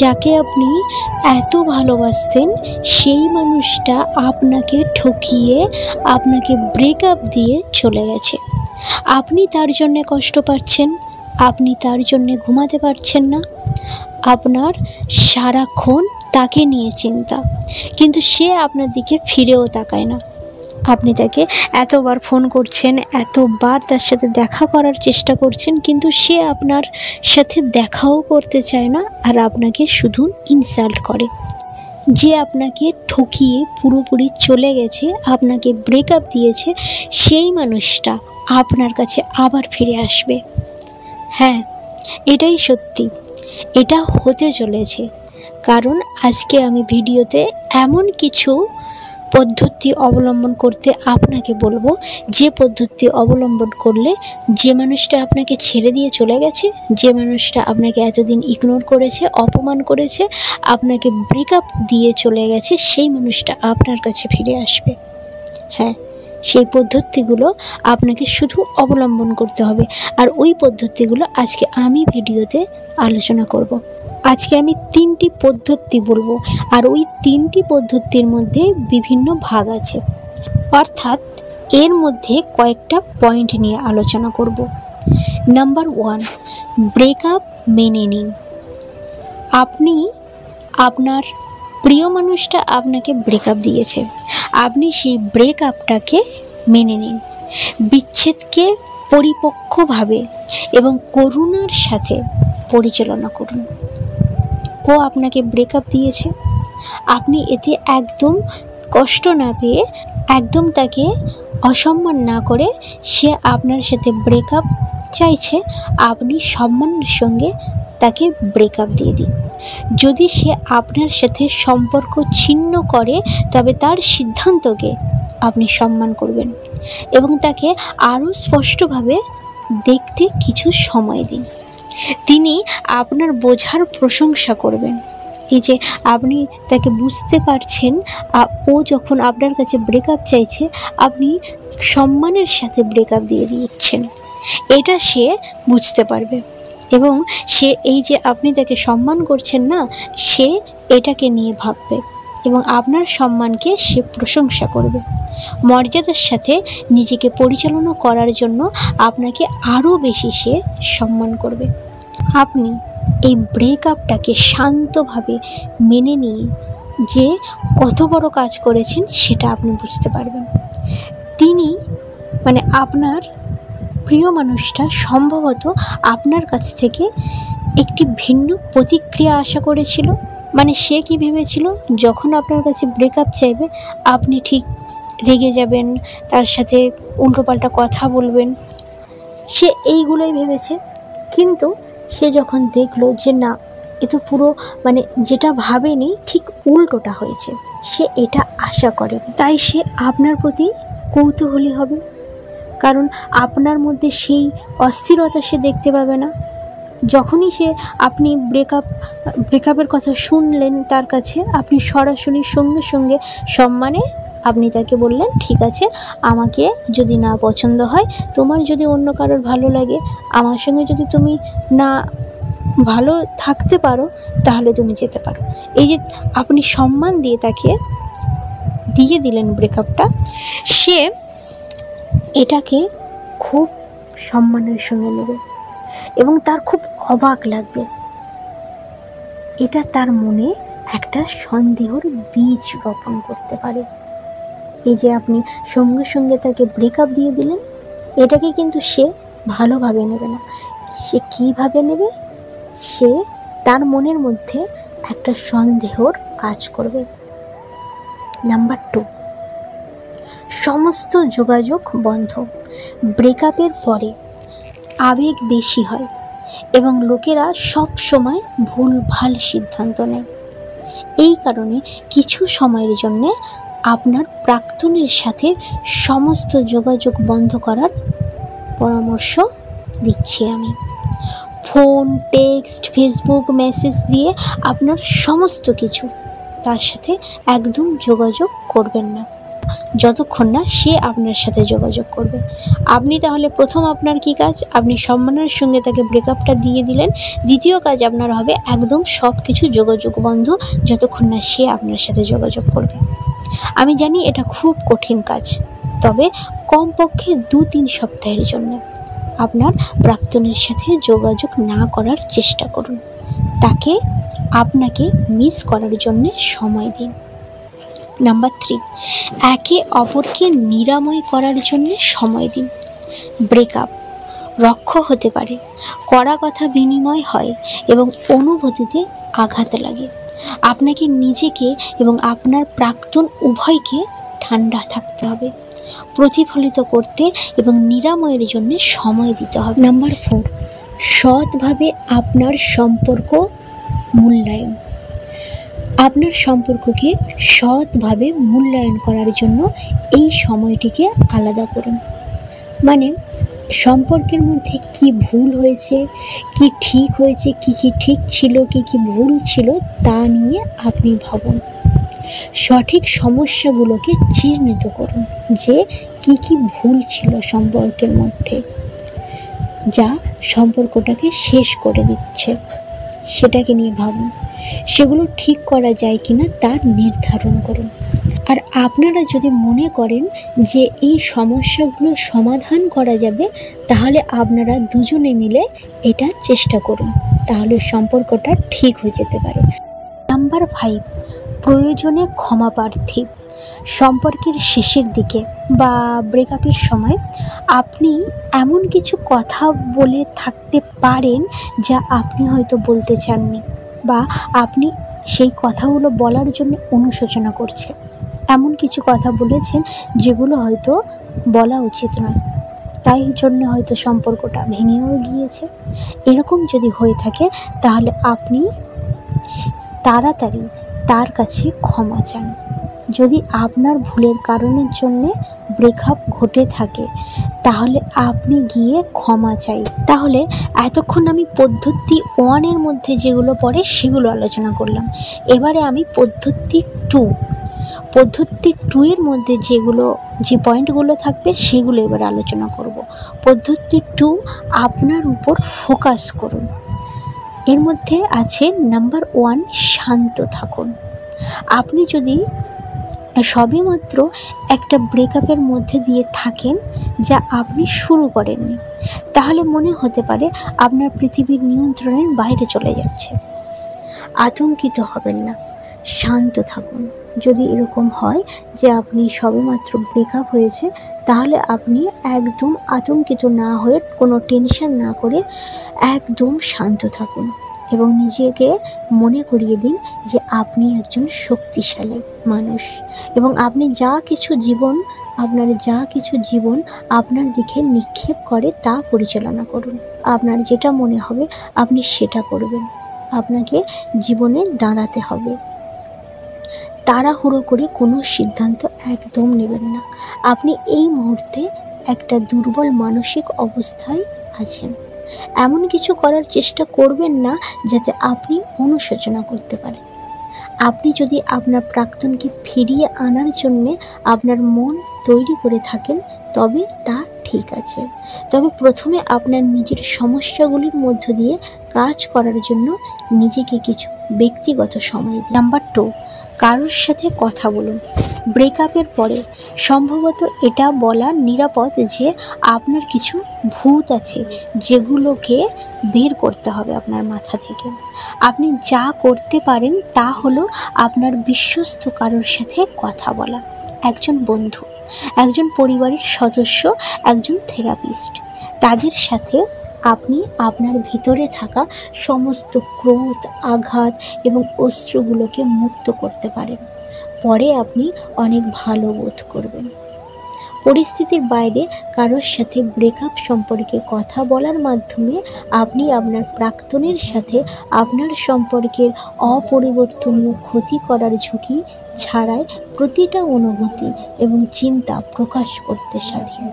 যাকে আপনি এত ভালোবাসতেন সেই মানুষটা আপনাকে ঠকিয়ে আপনাকে ব্রেকআপ দিয়ে চলে গেছে। আপনি তার জন্যে কষ্ট পাচ্ছেন, আপনি তার জন্যে ঘুমাতে পারছেন না, আপনার সারাক্ষণ তাকে নিয়ে চিন্তা, কিন্তু সে আপনার দিকে ফিরেও তাকায় না। আপনি তাকে এতবার ফোন করছেন, এতবার তার সাথে দেখা করার চেষ্টা করছেন, কিন্তু সে আপনার সাথে দেখাও করতে চায় না, আর আপনাকে শুধু ইনসাল্ট করে। যে আপনাকে ঠকিয়ে পুরোপুরি চলে গেছে, আপনাকে ব্রেকআপ দিয়েছে, সেই মানুষটা আপনার কাছে আবার ফিরে আসবে। হ্যাঁ, এটাই সত্যি, এটা হতে চলেছে। কারণ আজকে আমি ভিডিওতে এমন কিছু পদ্ধতি অবলম্বন করতে আপনাকে বলবো, যে পদ্ধতি অবলম্বন করলে যে মানুষটা আপনাকে ছেড়ে দিয়ে চলে গেছে, যে মানুষটা আপনাকে এতদিন ইগনোর করেছে, অপমান করেছে, আপনাকে ব্রেকআপ দিয়ে চলে গেছে, সেই মানুষটা আপনার কাছে ফিরে আসবে। হ্যাঁ, সেই পদ্ধতিগুলো আপনাকে শুধু অবলম্বন করতে হবে, আর ওই পদ্ধতিগুলো আজকে আমি ভিডিওতে আলোচনা করব। আজকে আমি 3টি পদ্ধতি বলবো, আর ওই 3টি পদ্ধতির মধ্যে বিভিন্ন ভাগ আছে, অর্থাৎ এর মধ্যে কয়েকটা পয়েন্ট নিয়ে আলোচনা করব। নাম্বার 1, ব্রেকআপ মেনে নিন। আপনি আপনার প্রিয় মানুষটা আপনাকে ব্রেকআপ দিয়েছে, আপনি সেই ব্রেকআপটাকে মেনে নিন। বিচ্ছেদকে পরিপক্কভাবে এবং করুণার সাথে পরিচালনা করুন। ও আপনাকে ব্রেকআপ দিয়েছে, আপনি এতে একদম কষ্ট না পেয়ে, একদম তাকে অসম্মান না করে, সে আপনার সাথে ব্রেকআপ চাইছে, আপনি সম্মানের সঙ্গে তাকে ব্রেকআপ দিয়ে দিন। যদি সে আপনার সাথে সম্পর্ক ছিন্ন করে, তবে তার সিদ্ধান্তকে আপনি সম্মান করবেন এবং তাকে আরও স্পষ্টভাবে দেখতে কিছু সময় দিন। তিনি আপনার বোঝার প্রশংসা করবেন। এই যে আপনি তাকে বুঝতে পারছেন, ও যখন আপনার কাছে ব্রেকআপ চাইছে, আপনি সম্মানের সাথে ব্রেকআপ দিয়ে দিচ্ছেন, এটা সে বুঝতে পারবে। এবং সে এই যে আপনি তাকে সম্মান করছেন না, সে এটাকে নিয়ে ভাববে এবং আপনার সম্মানকে সে প্রশংসা করবে। মর্যাদার সাথে নিজেকে পরিচালনা করার জন্য আপনাকে আরও বেশি সে সম্মান করবে। আপনি এই ব্রেকআপটাকে শান্তভাবে মেনে নিয়ে যে কত বড় কাজ করেছেন সেটা আপনি বুঝতে পারবেন। তিনি আপনার প্রিয় মানুষটা সম্ভবত আপনার কাছ থেকে একটি ভিন্ন প্রতিক্রিয়া আশা করেছিল। সে কি ভেবেছিল, যখন আপনার কাছে ব্রেকআপ চাইবে আপনি ঠিক রেগে যাবেন, তার সাথে উল্টোপাল্টা কথা বলবেন, সে এইগুলোই ভেবেছে। কিন্তু সে যখন দেখলো যে না, এ তো পুরো যেটা ভাবেনি ঠিক উল্টোটা হয়েছে, সে এটা আশা করে, তাই সে আপনার প্রতি কৌতূহলী হবে। কারণ আপনার মধ্যে সেই অস্থিরতা সে দেখতে পাবে না। যখনই আপনি ব্রেকআপের কথা শুনলেন তার কাছে, আপনি সরাসরি সঙ্গে সঙ্গে সম্মানে আপনি তাকে বললেন, ঠিক আছে, আমাকে যদি না পছন্দ হয়, তোমার যদি অন্য কারোর ভালো লাগে, আমার সঙ্গে যদি তুমি না ভালো থাকতে পারো, তাহলে তুমি যেতে পারো। এই যে আপনি সম্মান দিয়ে তাকে দিয়ে দিলেন ব্রেকআপটা, সে এটাকে খুব সম্মানের সঙ্গে নেবে এবং তার খুব অবাক লাগবে। এটা তার মনে একটা সন্দেহের বীজ রোপণ করতে পারে। এই যে আপনি সঙ্গে সঙ্গে তাকে ব্রেকআপ দিয়ে দিলেন, এটাকে কিন্তু সে ভালোভাবে নেবে না। সে কীভাবে নেবে? সে তার মনের মধ্যে একটা সন্দেহর কাজ করবে। নাম্বার 2, সমস্ত যোগাযোগ বন্ধ। ব্রেকআপের পরে আবেগ বেশি হয় এবং লোকেরা সব সময় ভুলভাল সিদ্ধান্ত নেয়। এই কারণে কিছু সময়ের জন্য আপনার প্রাক্তনের সাথে সমস্ত যোগাযোগ বন্ধ করার পরামর্শ দিচ্ছি আমি। ফোন, টেক্সট, ফেসবুক মেসেজ দিয়ে আপনার সমস্ত কিছু তার সাথে একদম যোগাযোগ করবেন না। যতক্ষণ না সে আপনার সাথে যোগাযোগ করবে। আপনি তাহলে প্রথম আপনার কি কাজ, আপনি সম্মানের সঙ্গে তাকে ব্রেকআপটা দিয়ে দিলেন। দ্বিতীয় কাজ আপনার হবে একদম সব কিছু যোগাযোগ বন্ধ যতক্ষণ না সে আপনার সাথে যোগাযোগ করবে। আমি জানি এটা খুব কঠিন কাজ, তবে কমপক্ষে 2-3 সপ্তাহের জন্য আপনার প্রাক্তনের সাথে যোগাযোগ না করার চেষ্টা করুন। তাকে আপনাকে মিস করার জন্য সময় দিন। নাম্বার 3, একে অপরকে নিরাময় করার জন্য সময় দিন। ব্রেকআপ রক্ষ হতে পারে, কড়া কথা বিনিময় হয় এবং অনুভূতিতে আঘাত লাগে। আপনাকে নিজেকে এবং আপনার প্রাক্তন উভয়কে ঠান্ডা থাকতে হবে, প্রতিফলিত করতে এবং নিরাময়ের জন্য সময় দিতে হবে। নাম্বার 4, সৎভাবে আপনার সম্পর্ক মূল্যায়ন। আপনার সম্পর্ককে সৎভাবে মূল্যায়ন করার জন্য এই সময়টিকে আলাদা করুন। মানে সম্পর্কের মধ্যে কি ভুল হয়েছে, কি ঠিক হয়েছে, কি ঠিক ছিল, কি ভুল ছিল তা নিয়ে আপনি ভাবুন। সঠিক সমস্যাগুলোকে চিহ্নিত করুন যে কি ভুল ছিল সম্পর্কের মধ্যে, যা সম্পর্কটাকে শেষ করে দিচ্ছে, সেটাকে নিয়ে ভাবুন। সেগুলো ঠিক করা যায় কিনা তা নির্ধারণ করুন। আর আপনারা যদি মনে করেন যে এই সমস্যাগুলো সমাধান করা যাবে, তাহলে আপনারা দুজনে মিলে এটা চেষ্টা করুন, তাহলে সম্পর্কটা ঠিক হয়ে যেতে পারে। নাম্বার 5, প্রয়োজনে ক্ষমা প্রার্থী। সম্পর্কের শেষের দিকে বা ব্রেকআপের সময় আপনি এমন কিছু কথা বলে থাকতে পারেন যা আপনি হয়তো বলতে চাননি, বা আপনি সেই কথাগুলো বলার জন্য অনুশোচনা করছেন। এমন কিছু কথা বলেছেন যেগুলো হয়তো বলা উচিত নয়, তাই জন্য হয়তো সম্পর্কটা ভেঙেও গিয়েছে। এরকম যদি হয়ে থাকে তাহলে আপনি তাড়াতাড়ি তার কাছে ক্ষমা চান। যদি আপনার ভুলের কারণের জন্য ব্রেকআপ ঘটে থাকে তাহলে আপনি গিয়ে ক্ষমা চাই। তাহলে এতক্ষণ আমি পদ্ধতি 1 মধ্যে যেগুলো পড়ে সেগুলো আলোচনা করলাম। এবারে আমি পদ্ধতি 2 এর মধ্যে যে পয়েন্টগুলো থাকবে সেগুলো এবার আলোচনা করব। পদ্ধতি 2, আপনার উপর ফোকাস করুন। এর মধ্যে আছে নাম্বার 1, শান্ত থাকুন। আপনি যদি সবেমাত্র একটা ব্রেকআপের মধ্যে দিয়ে থাকেন যা আপনি শুরু করেননি, তাহলে মনে হতে পারে আপনার পৃথিবীর নিয়ন্ত্রণের বাইরে চলে যাচ্ছে। আতঙ্কিত হবেন না, শান্ত থাকুন। যদি এরকম হয় যে আপনি সবেমাত্র ব্রেকআপ হয়েছে, তাহলে আপনি একদম আতঙ্কিত না হয়ে, কোনো টেনশন না করে একদম শান্ত থাকুন এবং নিজেকে মনে করিয়ে দিন যে আপনি একজন শক্তিশালী মানুষ এবং আপনি যা কিছু জীবন আপনার দিকে নিক্ষেপ করে তা পরিচালনা করুন। আপনার যেটা মনে হবে আপনি সেটা করবেন। আপনাকে জীবনে দাঁড়াতে হবে। তাড়াহুড়ো করে কোনো সিদ্ধান্ত একদম নেবেন না। আপনি এই মুহূর্তে একটা দুর্বল মানসিক অবস্থায় আছেন। এমন কিছু করার চেষ্টা করবেন না যাতে আপনি অনুশোচনা করতে পারেন। আপনি যদি আপনার প্রাক্তনকে ফিরিয়ে আনার জন্যে আপনার মন তৈরি করে থাকেন তবে তা ঠিক আছে। তবে প্রথমে আপনার নিজের সমস্যাগুলির মধ্য দিয়ে কাজ করার জন্য নিজেকে কিছু ব্যক্তিগত সময় দিন। নাম্বার 2, কারোর সাথে কথা বলুন। ব্রেকআপের পরে সম্ভবত এটা বলা নিরাপদ যে আপনার কিছু ভূত আছে যেগুলোকে বের করতে হবে আপনার মাথা থেকে। আপনি যা করতে পারেন তা হলো আপনার বিশ্বস্ত কারোর সাথে কথা বলা, একজন বন্ধু, একজন পরিবারের সদস্য, একজন থেরাপিস্ট। তাদের সাথে আপনি আপনার ভিতরে থাকা সমস্ত ক্রোধ, আঘাত এবং অশ্রুগুলোকে মুক্ত করতে পারেন। পরে আপনি অনেক ভালো বোধ করবেন। পরিস্থিতির বাইরে কারোর সাথে ব্রেকআপ সম্পর্কে কথা বলার মাধ্যমে আপনি আপনার প্রাক্তনের সাথে আপনার সম্পর্কের অপরিবর্তনীয় ক্ষতি করার ঝুঁকি ছাড়াই প্রতিটা অনুভূতি এবং চিন্তা প্রকাশ করতে স্বাধীন।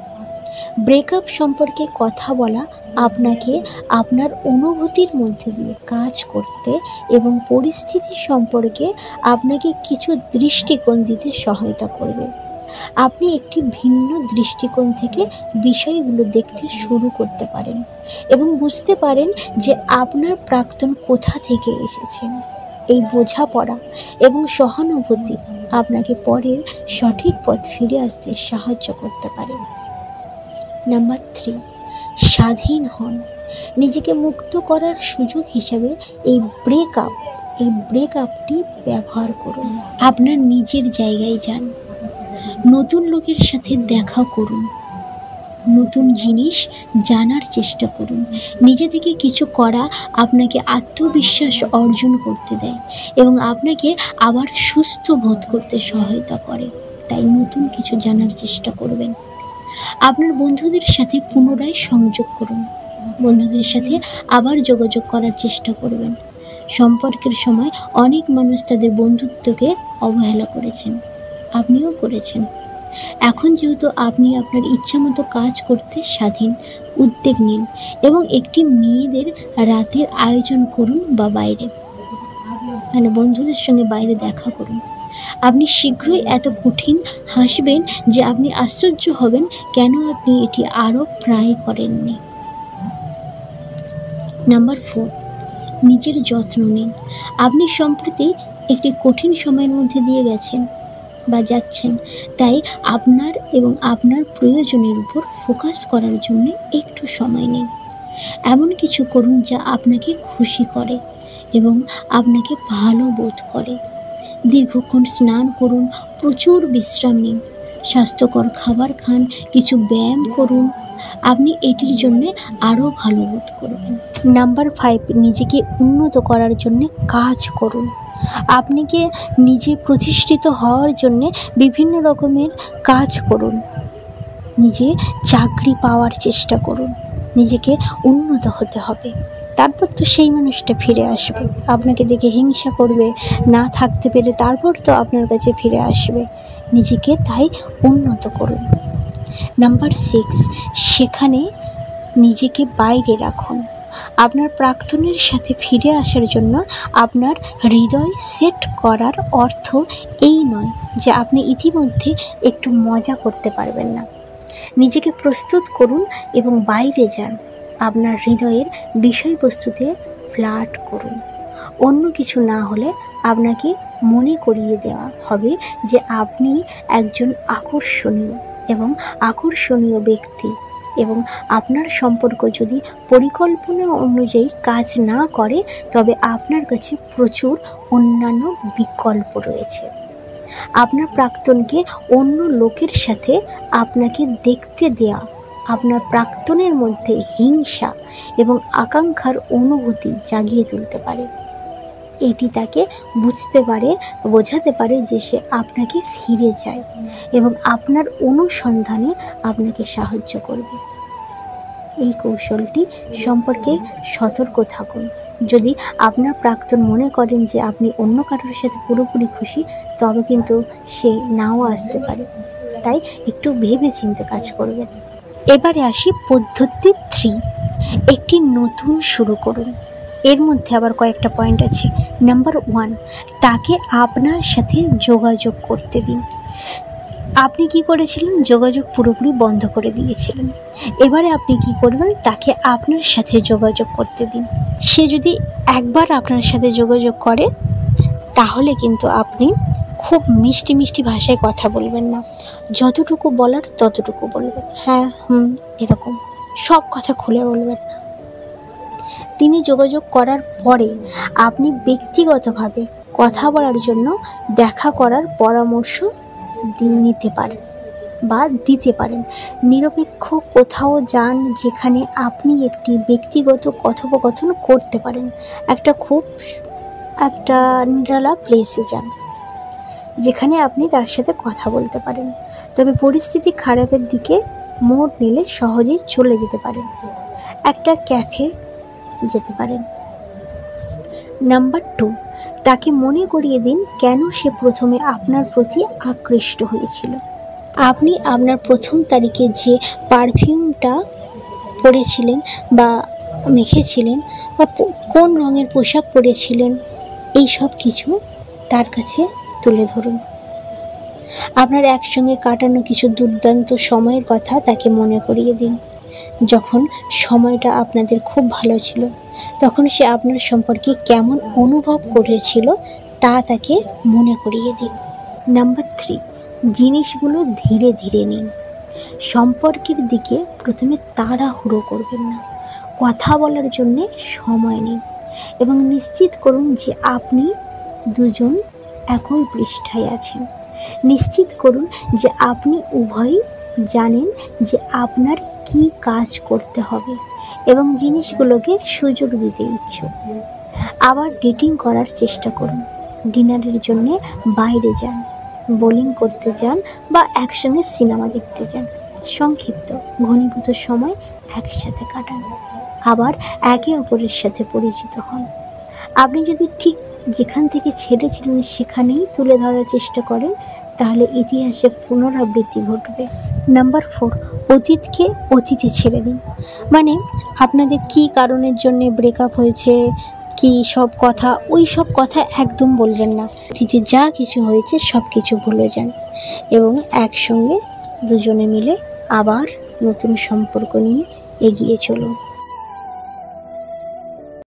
ব্রেকআপ সম্পর্কে কথা বলা আপনাকে আপনার অনুভূতির মধ্যে দিয়ে কাজ করতে এবং পরিস্থিতি সম্পর্কে আপনাকে কিছু দৃষ্টিকোণ দিতে সহায়তা করবে। আপনি একটি ভিন্ন দৃষ্টিকোণ থেকে বিষয়গুলো দেখতে শুরু করতে পারেন এবং বুঝতে পারেন যে আপনার প্রাক্তন কোথা থেকে এসেছেন। এই বোঝাপড়া এবং সহানুভূতি আপনাকে পরের সঠিক পথ ফিরে আসতে সাহায্য করতে পারে। নাম্বার 3, স্বাধীন হন। নিজেকে মুক্ত করার সুযোগ হিসাবে এই ব্রেকআপটি ব্যবহার করুন। আপনার নিজের জায়গায় যান, নতুন লোকের সাথে দেখা করুন, নতুন জিনিস জানার চেষ্টা করুন। নিজে থেকে কিছু করা আপনাকে আত্মবিশ্বাস অর্জন করতে দেয় এবং আপনাকে আবার সুস্থ বোধ করতে সহায়তা করে। তাই নতুন কিছু জানার চেষ্টা করবেন। আপনার বন্ধুদের সাথে পুনরায় সংযোগ করুন, বন্ধুদের সাথে আবার যোগাযোগ করার চেষ্টা করবেন। সম্পর্কের সময় অনেক মানুষ তাদের বন্ধুত্বকে অবহেলা করেছেন, আপনিও করেছেন। এখন যেহেতু আপনি আপনার ইচ্ছামতো কাজ করতে স্বাধীন, উদ্যোগ নিন এবং একটি মেয়েদের রাতের আয়োজন করুন বা বাইরে, মানে বন্ধুদের সঙ্গে বাইরে দেখা করুন। আপনি শীঘ্রই এত কঠিন হাসবেন যে আপনি আশ্চর্য হবেন কেন আপনি এটি আরও প্রায় করেননি। নাম্বার 4, নিজের যত্ন নিন। আপনি সম্প্রতি একটি কঠিন সময়ের মধ্যে দিয়ে গেছেন বা যাচ্ছেন, তাই আপনার এবং আপনার প্রয়োজনের উপর ফোকাস করার জন্য একটু সময় নিন। এমন কিছু করুন যা আপনাকে খুশি করে এবং আপনাকে ভালো বোধ করে। দীর্ঘক্ষণ স্নান করুন, প্রচুর বিশ্রাম নিন, স্বাস্থ্যকর খাবার খান, কিছু ব্যায়াম করুন। আপনি এটির জন্য আরও ভালো বোধ করবেন। নাম্বার 5, নিজেকে উন্নত করার জন্য কাজ করুন। আপনাকে নিজে প্রতিষ্ঠিত হওয়ার জন্য বিভিন্ন রকমের কাজ করুন। নিজে চাকরি পাওয়ার চেষ্টা করুন। নিজেকে উন্নত হতে হবে, তারপর তো সেই মানুষটা ফিরে আসবে, আপনাকে দেখে হিংসা করবে, না থাকতে পেরে তারপর তো আপনার কাছে ফিরে আসবে। নিজেকে তাই উন্নত করুন। নাম্বার 6, সেখানে নিজেকে বাইরে রাখুন। আপনার প্রাক্তনের সাথে ফিরে আসার জন্য আপনার হৃদয় সেট করার অর্থ এই নয় যে আপনি ইতিমধ্যে একটু মজা করতে পারবেন না। নিজেকে প্রস্তুত করুন এবং বাইরে যান। আপনার হৃদয়ের বিষয়বস্তুতে ফ্ল্যাট করুন। অন্য কিছু না হলে আপনাকে মনে করিয়ে দেওয়া হবে যে আপনি একজন আকর্ষণীয় ব্যক্তি এবং আপনার সম্পর্ক যদি পরিকল্পনা অনুযায়ী কাজ না করে তবে আপনার কাছে প্রচুর অন্যান্য বিকল্প রয়েছে। আপনার প্রাক্তনকে অন্য লোকের সাথে আপনাকে দেখতে দেওয়া আপনার প্রাক্তনের মধ্যে হিংসা এবং আকাঙ্ক্ষার অনুভূতি জাগিয়ে তুলতে পারে। এটি তাকে বোঝাতে পারে যে সে আপনাকে ফিরে চায় এবং আপনার অনুসন্ধানে আপনাকে সাহায্য করবে। এই কৌশলটি সম্পর্কে সতর্ক থাকুন। যদি আপনার প্রাক্তন মনে করেন যে আপনি অন্য কারোর সাথে পুরোপুরি খুশি, তবে কিন্তু সে নাও আসতে পারে, তাই একটু ভেবে চিন্তে কাজ করবেন। এবারে আসি পদ্ধতি 3, একটি নতুন শুরু করুন। এর মধ্যে আবার কয়েকটা পয়েন্ট আছে। নাম্বার 1, তাকে আপনার সাথে যোগাযোগ করতে দিন। আপনি কি করেছিলেন? যোগাযোগ পুরোপুরি বন্ধ করে দিয়েছিলেন। এবারে আপনি কি করবেন? তাকে আপনার সাথে যোগাযোগ করতে দিন। সে যদি একবার আপনার সাথে যোগাযোগ করে তাহলে কিন্তু আপনি খুব মিষ্টি মিষ্টি ভাষায় কথা বলবেন না। যতটুকু বলার ততটুকু বলবেন, হ্যাঁ এরকম সব কথা খুলে বলবেন না। তিনি যোগাযোগ করার পরে আপনি ব্যক্তিগতভাবে কথা বলার জন্য দেখা করার পরামর্শ নিতে পারেন বা দিতে পারেন। নিরপেক্ষ কোথাও যান যেখানে আপনি একটি ব্যক্তিগত কথোপকথন করতে পারেন। একটা নিরালা প্লেসে যান যেখানে আপনি তার সাথে কথা বলতে পারেন। তবে পরিস্থিতি খারাপের দিকে মোড় নিলে সহজেই চলে যেতে পারেন। একটা ক্যাফে যেতে পারেন। নাম্বার 2, তাকে মনে করিয়ে দিন কেন সে প্রথমে আপনার প্রতি আকৃষ্ট হয়েছিল। আপনি আপনার প্রথম তারিখে যে পারফিউমটা পরেছিলেন বা মেখেছিলেন বা কোন রঙের পোশাক পরেছিলেন, এই সব কিছু তার কাছে তুলে ধরুন। আপনার একসঙ্গে কাটানো কিছু দুর্দান্ত সময়ের কথা তাকে মনে করিয়ে দিন। যখন সময়টা আপনাদের খুব ভালো ছিল, তখন সে আপনার সম্পর্কে কেমন অনুভব করেছিল তা তাকে মনে করিয়ে দিন। নাম্বার 3, জিনিসগুলো ধীরে ধীরে নিন। সম্পর্কের দিকে প্রথমে তাড়াহুড়ো করবেন না। কথা বলার জন্যে সময় নিন এবং নিশ্চিত করুন যে আপনি দুজন একই পৃষ্ঠায় আছেন। নিশ্চিত করুন যে আপনি উভয়ই জানেন যে আপনার কি কাজ করতে হবে এবং জিনিসগুলোকে সুযোগ দিতে ইচ্ছুক। আবার ডেটিং করার চেষ্টা করুন। ডিনারের জন্যে বাইরে যান, বোলিং করতে যান বা একসঙ্গে সিনেমা দেখতে যান। সংক্ষিপ্ত ঘনীভূত সময় একসাথে কাটান। আবার একে অপরের সাথে পরিচিত হন। আপনি যদি ঠিক যেখান থেকে ছেড়েছিলেন সেখানেই তুলে ধরার চেষ্টা করেন, তাহলে ইতিহাসে পুনরাবৃত্তি ঘটবে। নাম্বার 4, অতীতকে অতীতে ছেড়ে দিন। মানে আপনাদের কি কারণের জন্য ব্রেকআপ হয়েছে, কি সব কথা, ওই সব কথা একদম বলবেন না। অতীতে যা কিছু হয়েছে সব কিছু ভুলে যান এবং একসঙ্গে দুজনে মিলে আবার নতুন সম্পর্ক নিয়ে এগিয়ে চলুন।